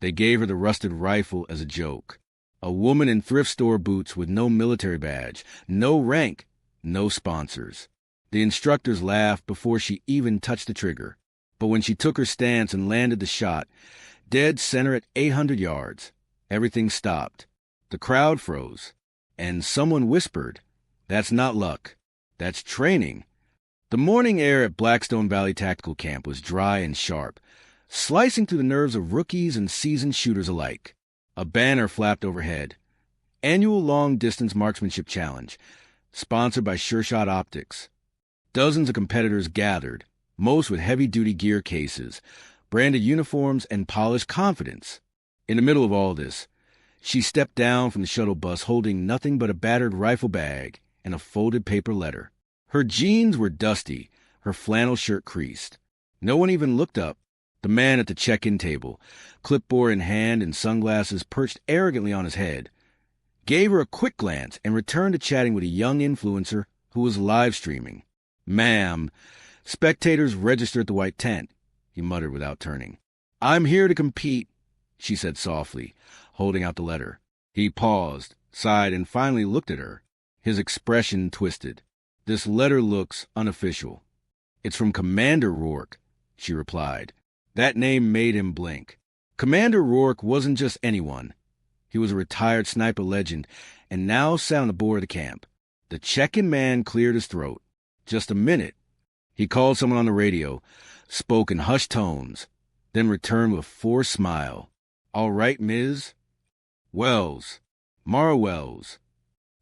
They gave her the rusted rifle as a joke. A woman in thrift store boots with no military badge, no rank, no sponsors. The instructors laughed before she even touched the trigger. But when she took her stance and landed the shot, dead center at 800 yards, everything stopped. The crowd froze. And someone whispered, "That's not luck. That's training." The morning air at Blackstone Valley Tactical Camp was dry and sharp, slicing through the nerves of rookies and seasoned shooters alike. A banner flapped overhead. Annual Long-Distance Marksmanship Challenge, sponsored by SureShot Optics. Dozens of competitors gathered, most with heavy-duty gear cases, branded uniforms, and polished confidence. In the middle of all this, she stepped down from the shuttle bus holding nothing but a battered rifle bag and a folded paper letter. Her jeans were dusty, her flannel shirt creased. No one even looked up. The man at the check-in table, clipboard in hand and sunglasses perched arrogantly on his head, gave her a quick glance and returned to chatting with a young influencer who was live streaming. "Ma'am, spectators register at the white tent," he muttered without turning. "I'm here to compete," she said softly, holding out the letter. He paused, sighed, and finally looked at her. His expression twisted. "This letter looks unofficial." "It's from Commander Rourke," she replied. That name made him blink. Commander Rourke wasn't just anyone. He was a retired sniper legend and now sat on the board of the camp. The check-in man cleared his throat. "Just a minute." He called someone on the radio, spoke in hushed tones, then returned with a forced smile. "All right, Ms. Wells, Mara Wells.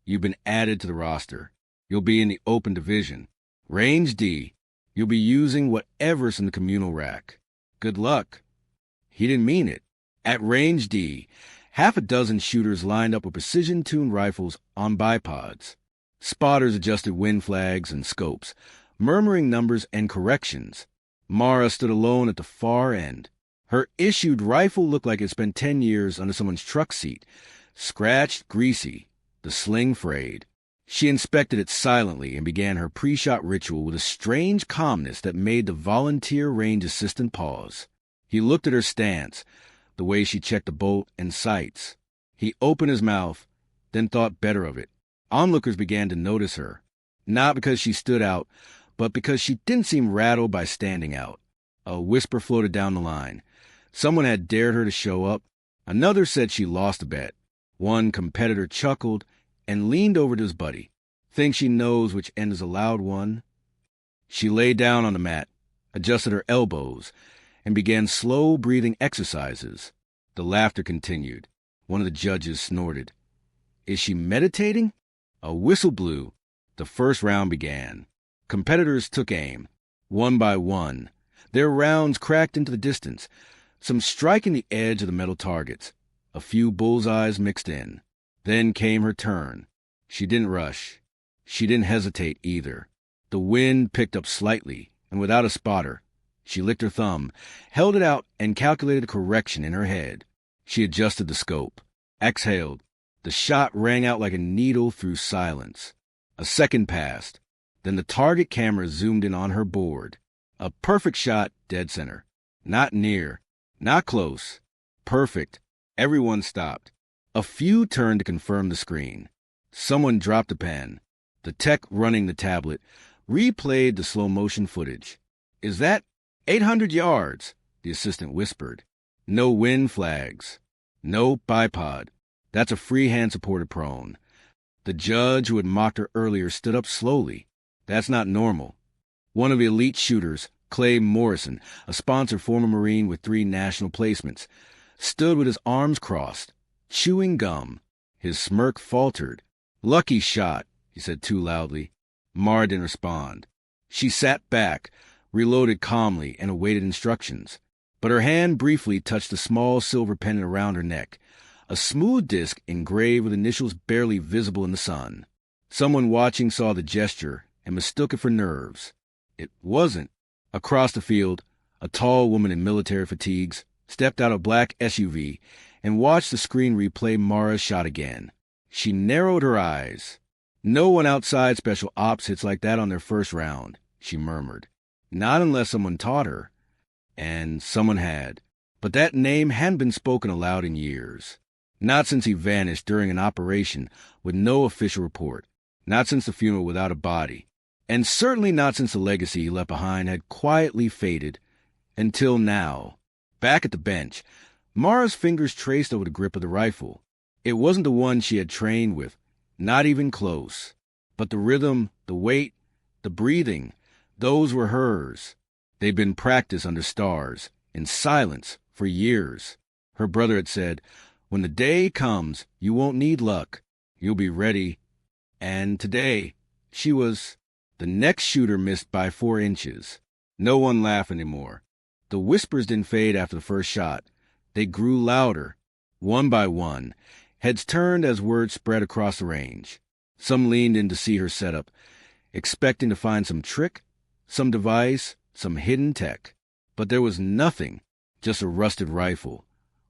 You've been added to the roster. You'll be in the open division. Range D. You'll be using whatever's in the communal rack. Good luck." He didn't mean it. At Range D, half a dozen shooters lined up with precision-tuned rifles on bipods. Spotters adjusted wind flags and scopes, murmuring numbers and corrections. Mara stood alone at the far end. Her issued rifle looked like it spent 10 years under someone's truck seat, scratched, greasy, the sling frayed. She inspected it silently and began her pre-shot ritual with a strange calmness that made the volunteer range assistant pause. He looked at her stance, the way she checked the bolt and sights. He opened his mouth, then thought better of it. Onlookers began to notice her, not because she stood out, but because she didn't seem rattled by standing out. A whisper floated down the line. Someone had dared her to show up. Another said she lost a bet. One competitor chuckled and leaned over to his buddy. "Think she knows which end is a loud one?" She lay down on the mat, adjusted her elbows, and began slow breathing exercises. The laughter continued. One of the judges snorted. "Is she meditating?" A whistle blew. The first round began. Competitors took aim, one by one. Their rounds cracked into the distance, some striking the edge of the metal targets. A few bullseyes mixed in. Then came her turn. She didn't rush. She didn't hesitate either. The wind picked up slightly, and without a spotter, she licked her thumb, held it out, and calculated a correction in her head. She adjusted the scope, exhaled. The shot rang out like a needle through silence. A second passed. Then the target camera zoomed in on her board. A perfect shot, dead center. Not near. Not close. Perfect. Everyone stopped. A few turned to confirm the screen. Someone dropped a pen. The tech running the tablet replayed the slow-motion footage. "Is that 800 yards?" the assistant whispered. "No wind flags. No bipod. That's a freehand-supported prone." The judge who had mocked her earlier stood up slowly. "That's not normal." One of the elite shooters, Clay Morrison, a sponsored former Marine with 3 national placements, stood with his arms crossed, chewing gum. His smirk faltered. "Lucky shot," he said too loudly. Mara didn't respond. She sat back, reloaded calmly, and awaited instructions. But her hand briefly touched a small silver pendant around her neck, a smooth disc engraved with initials barely visible in the sun. Someone watching saw the gesture and mistook it for nerves. It wasn't. Across the field, a tall woman in military fatigues stepped out of a black SUV and watched the screen replay Mara's shot again. She narrowed her eyes. "No one outside Special Ops hits like that on their first round," she murmured. "Not unless someone taught her." And someone had. But that name hadn't been spoken aloud in years. Not since he vanished during an operation with no official report. Not since the funeral without a body. And certainly not since the legacy he left behind had quietly faded until now. Back at the bench, Mara's fingers traced over the grip of the rifle. It wasn't the one she had trained with, not even close. But the rhythm, the weight, the breathing, those were hers. They'd been practiced under stars, in silence, for years. Her brother had said, "When the day comes, you won't need luck. You'll be ready." And today, she was... The next shooter missed by 4 inches. No one laughed anymore. The whispers didn't fade after the first shot. They grew louder, one by one. Heads turned as words spread across the range. Some leaned in to see her setup, expecting to find some trick, some device, some hidden tech. But there was nothing, just a rusted rifle,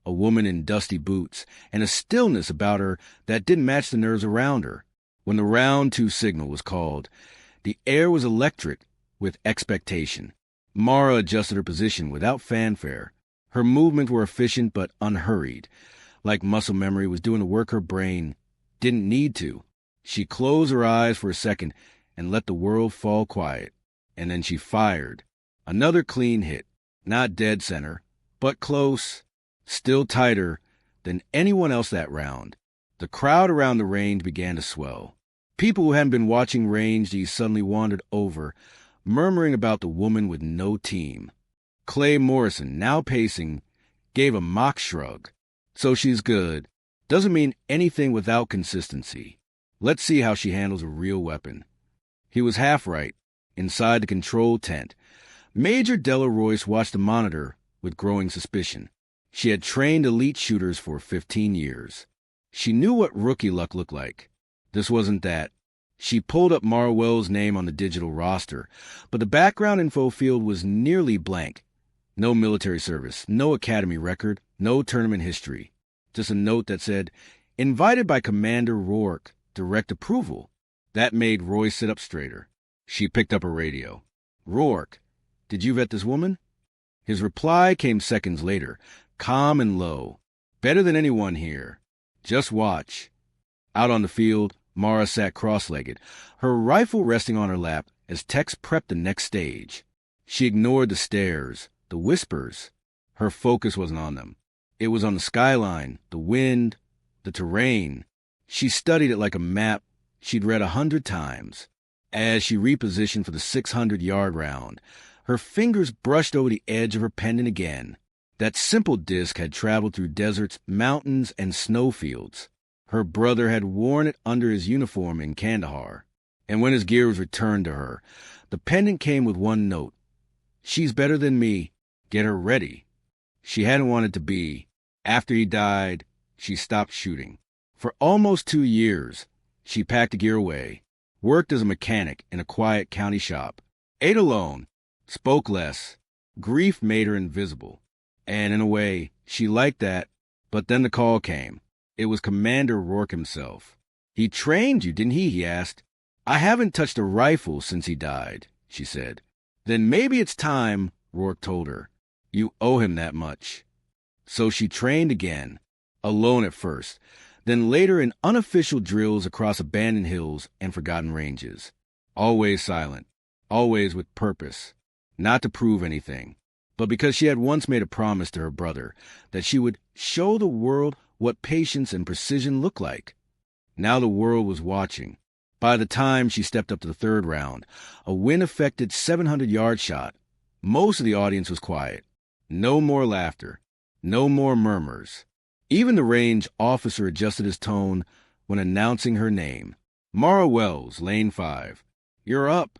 a woman in dusty boots, and a stillness about her that didn't match the nerves around her. When the round 2 signal was called, the air was electric with expectation. Mara adjusted her position without fanfare. Her movements were efficient but unhurried, like muscle memory was doing the work her brain didn't need to. She closed her eyes for a second and let the world fall quiet. And then she fired. Another clean hit, not dead center, but close, still tighter than anyone else that round. The crowd around the range began to swell. People who hadn't been watching range these suddenly wandered over, murmuring about the woman with no team. Clay Morrison, now pacing, gave a mock shrug. So she's good. Doesn't mean anything without consistency. Let's see how she handles a real weapon. He was half right. Inside the control tent, Major Della Royce watched the monitor with growing suspicion. She had trained elite shooters for 15 years. She knew what rookie luck looked like. This wasn't that. She pulled up Mara Wells' name on the digital roster, but the background info field was nearly blank. No military service, no academy record, no tournament history. Just a note that said, "Invited by Commander Rourke, direct approval." That made Royce sit up straighter. She picked up her radio. "Rourke, did you vet this woman?" His reply came seconds later, calm and low. "Better than anyone here. Just watch." Out on the field, Mara sat cross-legged, her rifle resting on her lap as Tex prepped the next stage. She ignored the stares, the whispers. Her focus wasn't on them. It was on the skyline, the wind, the terrain. She studied it like a map she'd read 100 times. As she repositioned for the 600-yard round, her fingers brushed over the edge of her pendant again. That simple disc had traveled through deserts, mountains, and snowfields. Her brother had worn it under his uniform in Kandahar. And when his gear was returned to her, the pendant came with one note. "She's better than me. Get her ready." She hadn't wanted to be. After he died, she stopped shooting. For almost 2 years, she packed the gear away, worked as a mechanic in a quiet county shop, ate alone, spoke less. Grief made her invisible. And in a way, she liked that. But then the call came. It was Commander Rourke himself. "He trained you, didn't he?" he asked. "I haven't touched a rifle since he died," she said. "Then maybe it's time," Rourke told her. "You owe him that much." So she trained again, alone at first, then later in unofficial drills across abandoned hills and forgotten ranges. Always silent, always with purpose, not to prove anything, but because she had once made a promise to her brother that she would show the world what patience and precision looked like. Now the world was watching. By the time she stepped up to the 3rd round, a wind-affected 700-yard shot, most of the audience was quiet. No more laughter, no more murmurs. Even the range officer adjusted his tone when announcing her name. "Mara Wells, lane 5. You're up."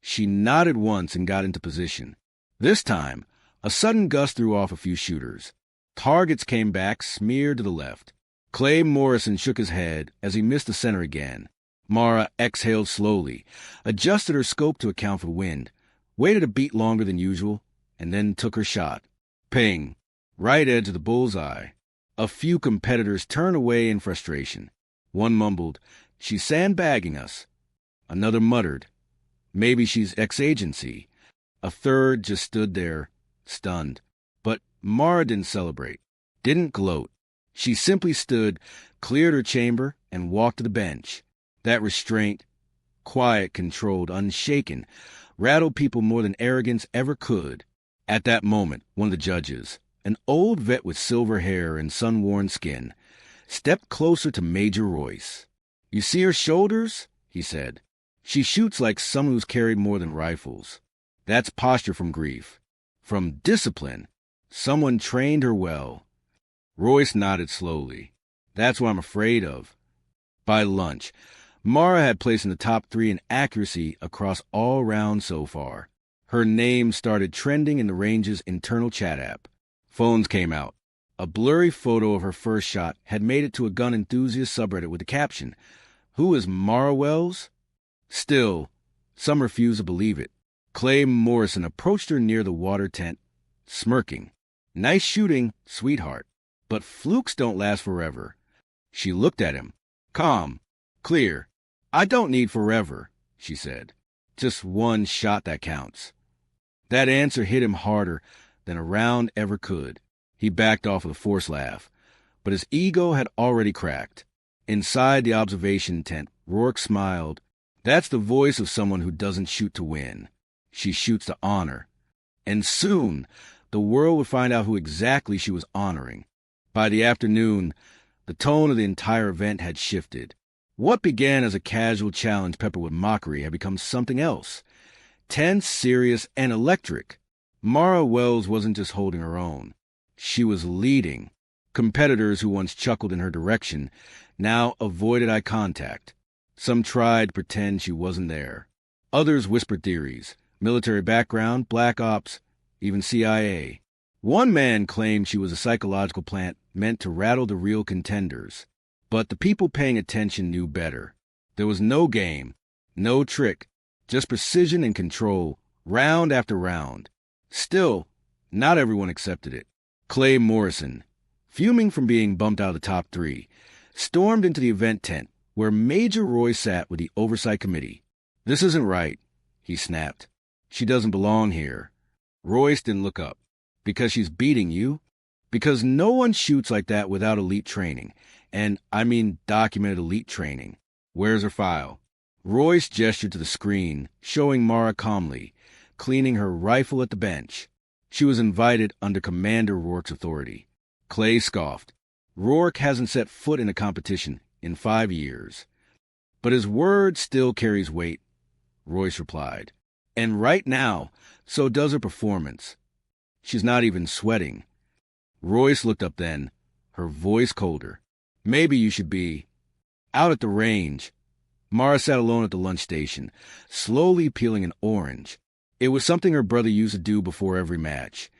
She nodded once and got into position. This time, a sudden gust threw off a few shooters. Targets came back, smeared to the left. Clay Morrison shook his head as he missed the center again. Mara exhaled slowly, adjusted her scope to account for the wind, waited a beat longer than usual, and then took her shot. Ping! Right edge of the bullseye. A few competitors turned away in frustration. One mumbled, "She's sandbagging us." Another muttered, "Maybe she's ex-agency." A third just stood there, stunned. But Mara didn't celebrate, didn't gloat. She simply stood, cleared her chamber, and walked to the bench. That restraint, quiet, controlled, unshaken, rattled people more than arrogance ever could. At that moment, one of the judges, an old vet with silver hair and sun-worn skin, stepped closer to Major Royce. "You see her shoulders?" he said. "She shoots like someone who's carried more than rifles. That's posture from grief. From discipline. Someone trained her well." Royce nodded slowly. "That's what I'm afraid of." By lunch, Mara had placed in the top 3 in accuracy across all rounds so far. Her name started trending in the range's internal chat app. Phones came out. A blurry photo of her first shot had made it to a gun enthusiast subreddit with the caption, "Who is Mara Wells?" Still, some refused to believe it. Clay Morrison approached her near the water tent, smirking. "Nice shooting, sweetheart. But flukes don't last forever." She looked at him. Calm, clear. "I don't need forever," she said. "Just one shot that counts." That answer hit him harder than a round ever could. He backed off with a forced laugh, but his ego had already cracked. Inside the observation tent, Rourke smiled. That's the voice of someone who doesn't shoot to win. She shoots to honor. And soon, the world would find out who exactly she was honoring. By the afternoon, the tone of the entire event had shifted. What began as a casual challenge peppered with mockery had become something else. Tense, serious, and electric. Mara Wells wasn't just holding her own. She was leading. Competitors who once chuckled in her direction now avoided eye contact. Some tried to pretend she wasn't there. Others whispered theories. Military background, black ops, even CIA. One man claimed she was a psychological plant meant to rattle the real contenders. But the people paying attention knew better. There was no game, no trick, just precision and control, round after round. Still, not everyone accepted it. Clay Morrison, fuming from being bumped out of the top 3, stormed into the event tent where Major Royce sat with the oversight committee. "This isn't right," he snapped. "She doesn't belong here." Royce didn't look up. "Because she's beating you?" "Because no one shoots like that without elite training. And I mean documented elite training. Where's her file?" Royce gestured to the screen, showing Mara calmly, cleaning her rifle at the bench. She was invited under Commander Rourke's authority. Clay scoffed. "Rourke hasn't set foot in a competition in 5 years." "But his word still carries weight," Royce replied. "And right now, so does her performance. She's not even sweating." Royce looked up then, her voice colder. "Maybe you should be out at the range." Mara sat alone at the lunch station, slowly peeling an orange. It was something her brother used to do before every match.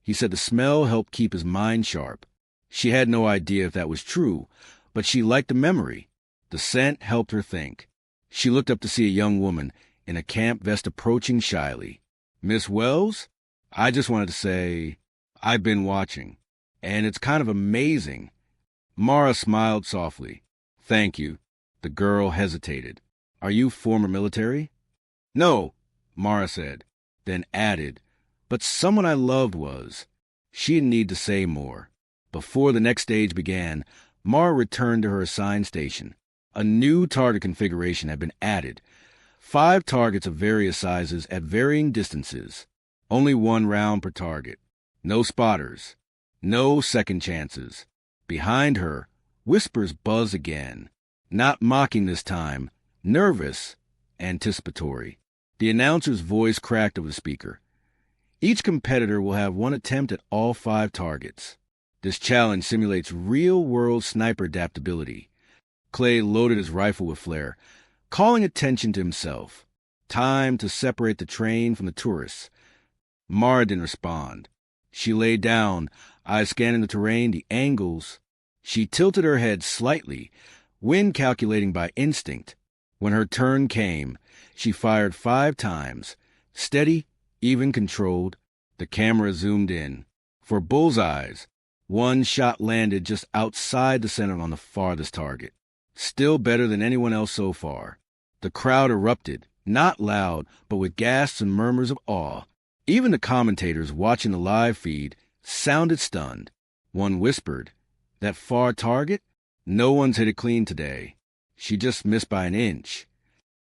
He said the smell helped keep his mind sharp. She had no idea if that was true, but she liked the memory. The scent helped her think. She looked up to see a young woman in a camp vest approaching shyly. "Miss Wells? I just wanted to say, I've been watching, and it's kind of amazing." Mara smiled softly. "Thank you." The girl hesitated. "Are you former military?" "No," Mara said, then added, "but someone I loved was." She didn't need to say more. Before the next stage began, Mara returned to her assigned station. A new target configuration had been added. 5 targets of various sizes at varying distances. Only 1 round per target. No spotters. No second chances. Behind her, whispers buzzed again. Not mocking this time, nervous, anticipatory. The announcer's voice cracked over the speaker. "Each competitor will have 1 attempt at all 5 targets. This challenge simulates real-world sniper adaptability." Clay loaded his rifle with flare, calling attention to himself. Time to separate the train from the tourists. Mara didn't respond. She lay down, eyes scanning the terrain, the angles. She tilted her head slightly, wind calculating by instinct. When her turn came, she fired 5 times. Steady, even controlled. The camera zoomed in. For bullseyes, 1 shot landed just outside the center on the farthest target. Still better than anyone else so far. The crowd erupted, not loud, but with gasps and murmurs of awe. Even the commentators watching the live feed sounded stunned. One whispered, "That far target? No one's hit it clean today. She just missed by an inch."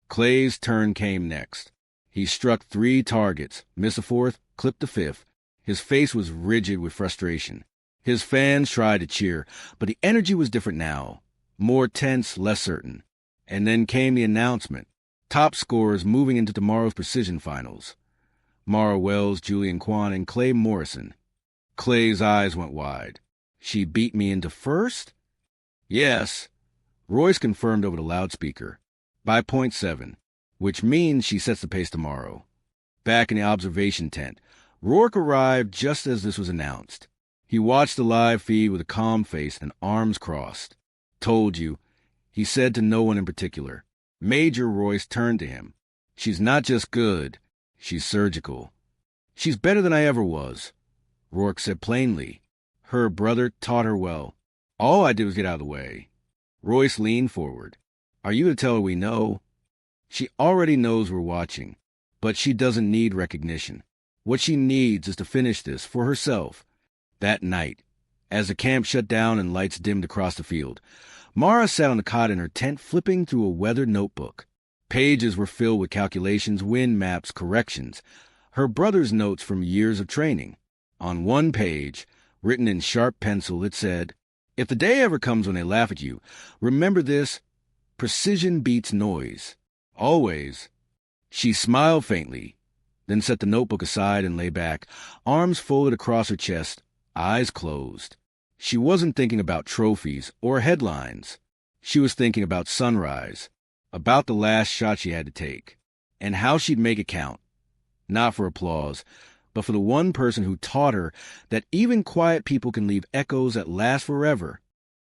Clay's turn came next. He struck 3 targets, missed a 4th, clipped a 5th. His face was rigid with frustration. His fans tried to cheer, but the energy was different now. More tense, less certain. And then came the announcement. Top scorers moving into tomorrow's precision finals. Mara Wells, Julian Kwan, and Clay Morrison. Clay's eyes went wide. She beat me into first? Yes. Royce confirmed over the loudspeaker. By .7, which means she sets the pace tomorrow. Back in the observation tent, Rourke arrived just as this was announced. He watched the live feed with a calm face and arms crossed. "Told you," he said to no one in particular. Major Royce turned to him. "She's not just good, she's surgical." "She's better than I ever was," Rourke said plainly. "Her brother taught her well. All I did was get out of the way." Royce leaned forward. "Are you to tell her we know?" "She already knows we're watching, but she doesn't need recognition. What she needs is to finish this for herself." That night, as the camp shut down and lights dimmed across the field, Mara sat on the cot in her tent flipping through a weathered notebook. Pages were filled with calculations, wind maps, corrections, her brother's notes from years of training. On one page, written in sharp pencil, it said, "If the day ever comes when they laugh at you, remember this: precision beats noise. Always." She smiled faintly, then set the notebook aside and lay back, arms folded across her chest, eyes closed. She wasn't thinking about trophies or headlines. She was thinking about sunrise, about the last shot she had to take, and how she'd make it count. Not for applause, but for the one person who taught her that even quiet people can leave echoes that last forever.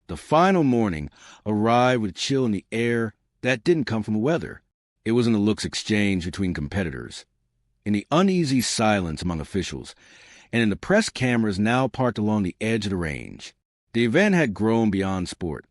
The final morning arrived with a chill in the air that didn't come from the weather. It was in the looks exchanged between competitors, in the uneasy silence among officials, and in the press cameras now parked along the edge of the range. The event had grown beyond sport.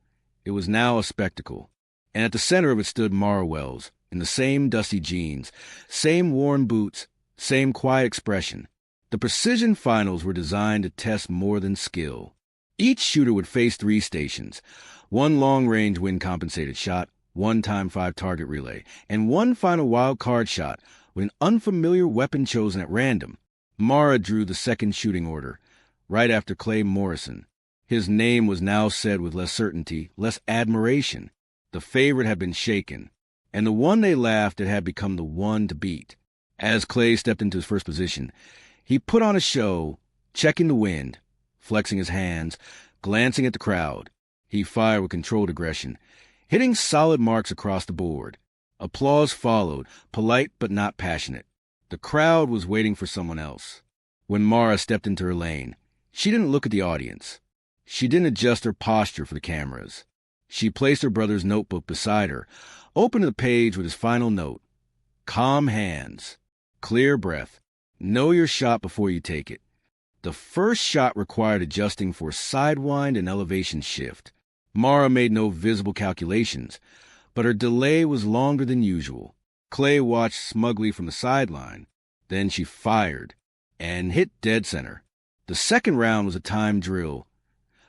It was now a spectacle, and at the center of it stood Mara Wells, in the same dusty jeans, same worn boots, same quiet expression. The precision finals were designed to test more than skill. Each shooter would face 3 stations: one long-range wind-compensated shot, one time 5-target relay, and one final wild-card shot with an unfamiliar weapon chosen at random. Mara drew the second shooting order, right after Clay Morrison. His name was now said with less certainty, less admiration. The favorite had been shaken, and the one they laughed at had become the one to beat. As Clay stepped into his first position, he put on a show, checking the wind, flexing his hands, glancing at the crowd. He fired with controlled aggression, hitting solid marks across the board. Applause followed, polite but not passionate. The crowd was waiting for someone else. When Mara stepped into her lane, she didn't look at the audience. She didn't adjust her posture for the cameras. She placed her brother's notebook beside her, opened the page with his final note. Calm hands, clear breath, know your shot before you take it. The first shot required adjusting for sidewind and elevation shift. Mara made no visible calculations, but her delay was longer than usual. Clay watched smugly from the sideline. Then she fired and hit dead center. The second round was a timed drill.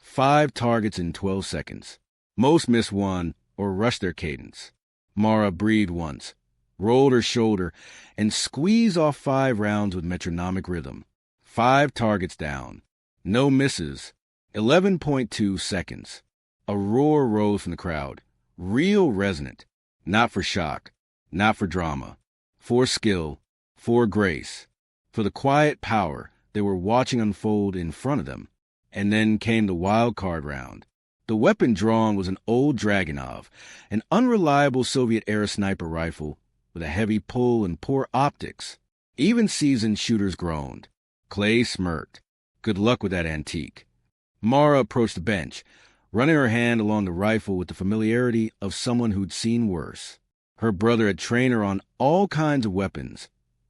5 targets in 12 seconds. Most missed one or rushed their cadence. Mara breathed once, rolled her shoulder, and squeezed off 5 rounds with metronomic rhythm. 5 targets down. No misses. 11.2 seconds. A roar rose from the crowd. Real resonant. Not for shock. Not for drama. For skill. For grace. For the quiet power they were watching unfold in front of them. And then came the wild card round. The weapon drawn was an old Dragunov, an unreliable Soviet-era sniper rifle with a heavy pull and poor optics. Even seasoned shooters groaned. Clay smirked. Good luck with that antique. Mara approached the bench, running her hand along the rifle with the familiarity of someone who'd seen worse. Her brother had trained her on all kinds of weapons,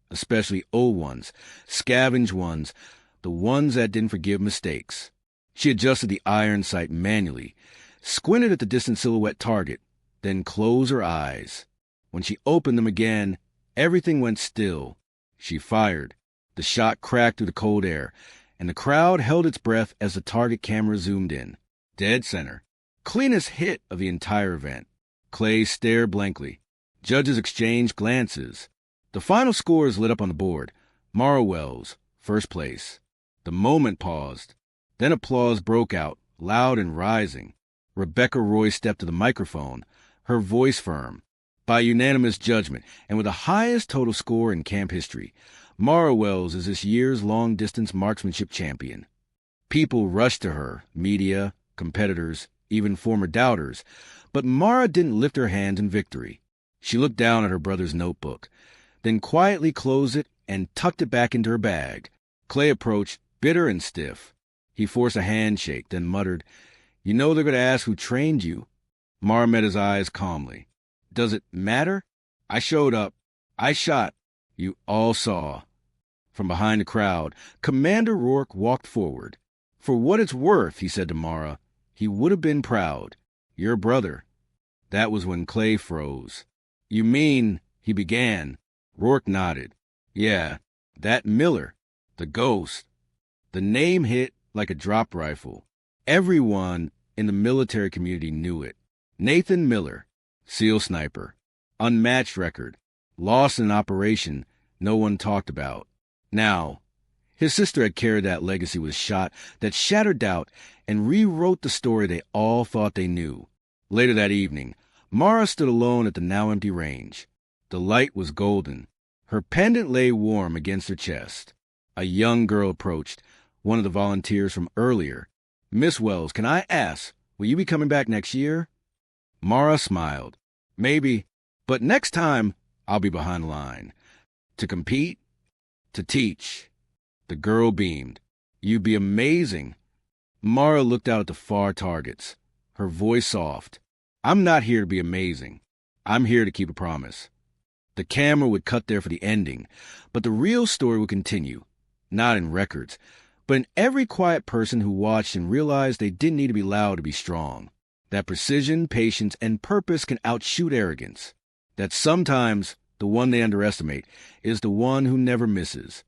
especially old ones, scavenged ones, the ones that didn't forgive mistakes. She adjusted the iron sight manually, squinted at the distant silhouette target, then closed her eyes. When she opened them again, everything went still. She fired. The shot cracked through the cold air, and the crowd held its breath as the target camera zoomed in. Dead center. Cleanest hit of the entire event. Clay stared blankly. Judges exchanged glances. The final scores lit up on the board. Mara Wells, first place. The moment paused. Then applause broke out, loud and rising. Rebecca Roy stepped to the microphone, her voice firm. By unanimous judgment, and with the highest total score in camp history, Mara Wells is this year's long-distance marksmanship champion. People rushed to her, media, competitors, even former doubters, but Mara didn't lift her hand in victory. She looked down at her brother's notebook, then quietly closed it and tucked it back into her bag. Clay approached, bitter and stiff. He forced a handshake, then muttered, "You know they're going to ask who trained you." Mara met his eyes calmly. "Does it matter? I showed up. I shot. You all saw." From behind the crowd, Commander Rourke walked forward. "For what it's worth," he said to Mara, "he would have been proud. Your brother." That was when Clay froze. "You mean," he began. Rourke nodded. "Yeah, that Miller, the ghost." The name hit like a drop rifle. Everyone in the military community knew it. Nathan Miller, SEAL sniper, unmatched record, lost in operation no one talked about. Now, his sister had carried that legacy with a shot that shattered doubt and rewrote the story they all thought they knew. Later that evening, Mara stood alone at the now-empty range. The light was golden. Her pendant lay warm against her chest. A young girl approached, one of the volunteers from earlier. "Miss Wells, can I ask, will you be coming back next year?" Mara smiled. "Maybe, but next time I'll be behind the line. To compete, to teach." The girl beamed. "You'd be amazing." Mara looked out at the far targets, her voice soft. "I'm not here to be amazing. I'm here to keep a promise." The camera would cut there for the ending, but the real story would continue, not in records, but in every quiet person who watched and realized they didn't need to be loud to be strong. That precision, patience, and purpose can outshoot arrogance. That sometimes the one they underestimate is the one who never misses.